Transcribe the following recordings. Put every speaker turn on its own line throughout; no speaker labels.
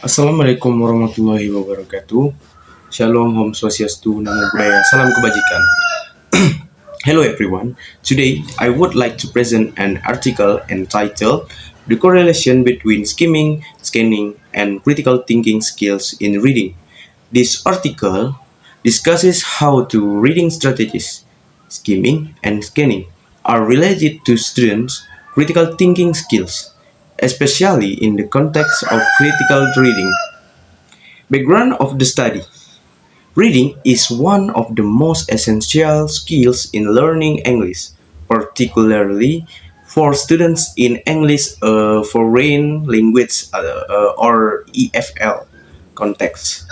Assalamualaikum warahmatullahi wabarakatuh. Shalom, Om Swastiastu, Namo Buddhaya, Salam Kebajikan. Hello everyone. Today I would like to present an article entitled The Correlation Between Skimming, Scanning, and Critical Thinking Skills in Reading. This article discusses how two reading strategies, skimming and scanning, are related to students' critical thinking skills, especially in the context of critical reading. Background of the study. Reading is one of the most essential skills in learning English, particularly for students in English foreign language or EFL context.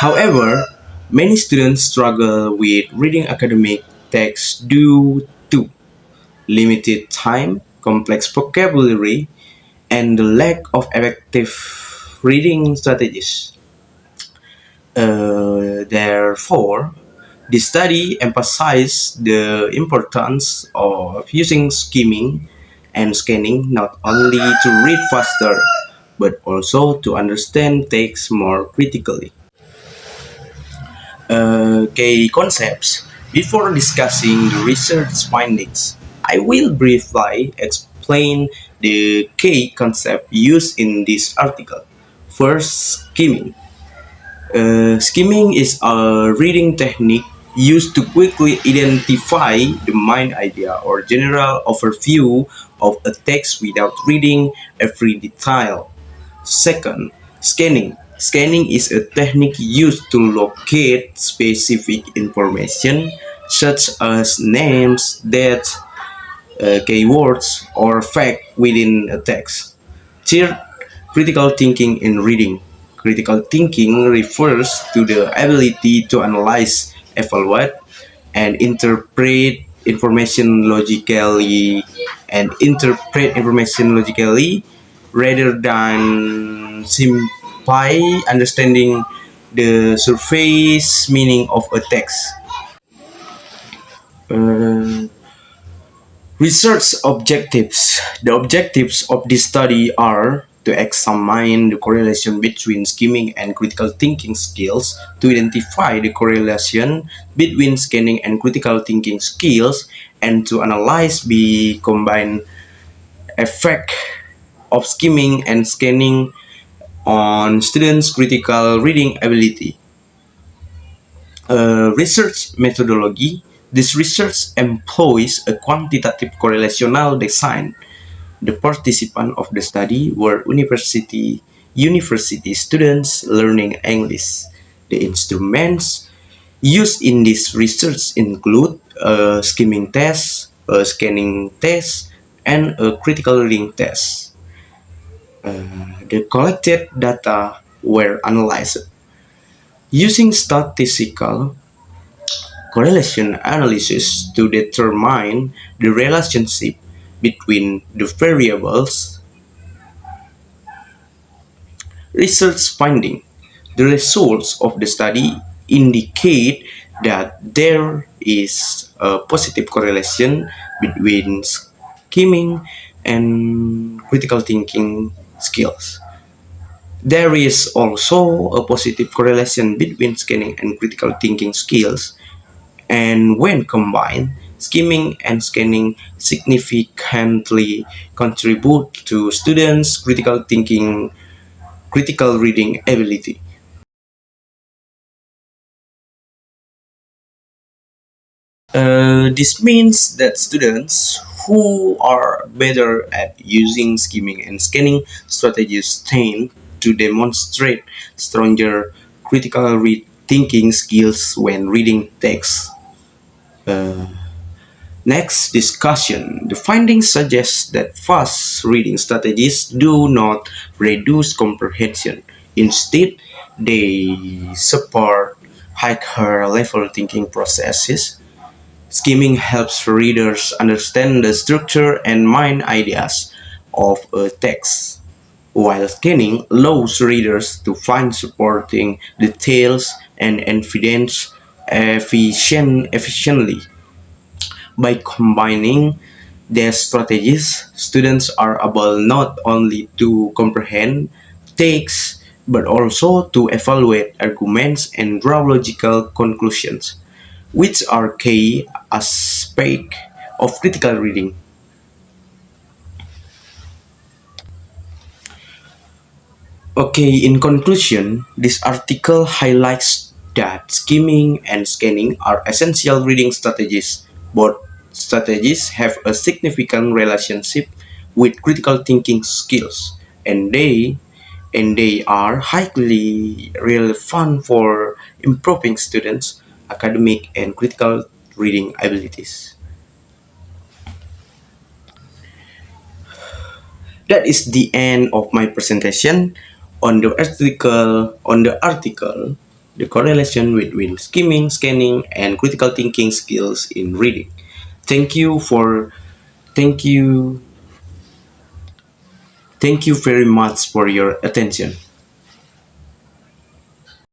However, many students struggle with reading academic texts due to limited time, complex vocabulary, and the lack of effective reading strategies. Therefore, the study emphasized the importance of using skimming and scanning not only to read faster, but also to understand text more critically. Key concepts. Before discussing the research findings, I will briefly explain the key concept used in this article. First, skimming. Skimming is a reading technique used to quickly identify the main idea or general overview of a text without reading every detail. Second, scanning. Scanning is a technique used to locate specific information such as names, dates, keywords, or facts within a text. Third, critical thinking in reading. Critical thinking refers to the ability to analyze, evaluate, and interpret information logically rather than simply understanding the surface meaning of a text. Uh, Research objectives. The objectives of this study are to examine the correlation between skimming and critical thinking skills, to identify the correlation between scanning and critical thinking skills, and to analyze the combined effect of skimming and scanning on students' critical reading ability. Research methodology. This research employs a quantitative correlational design. The participants of the study were university students learning English. The instruments used in this research include a skimming test, a scanning test, and a critical reading test. The collected data were analyzed using statistical correlation analysis to determine the relationship between the variables. Research finding. The results of the study indicate that there is a positive correlation between skimming and critical thinking skills. There is also a positive correlation between scanning and critical thinking skills, and when combined, skimming and scanning significantly contribute to students' critical reading ability. This means that students who are better at using skimming and scanning strategies tend to demonstrate stronger critical thinking skills when reading text. Uh, Next, discussion. The findings suggest that fast reading strategies do not reduce comprehension. Instead, they support higher level thinking processes. Skimming helps readers understand the structure and main ideas of a text, while scanning allows readers to find supporting details and evidence efficiently. By combining their strategies, students are able not only to comprehend text, but also to evaluate arguments and draw logical conclusions, which are key aspects of critical reading. Okay, in conclusion, this article highlights that skimming and scanning are essential reading strategies. Both strategies have a significant relationship with critical thinking skills, and they are highly relevant for improving students' academic and critical reading abilities. That is the end of my presentation on the article, the correlation between skimming, scanning, and critical thinking skills in reading. Thank you for thank you thank you very much for your attention.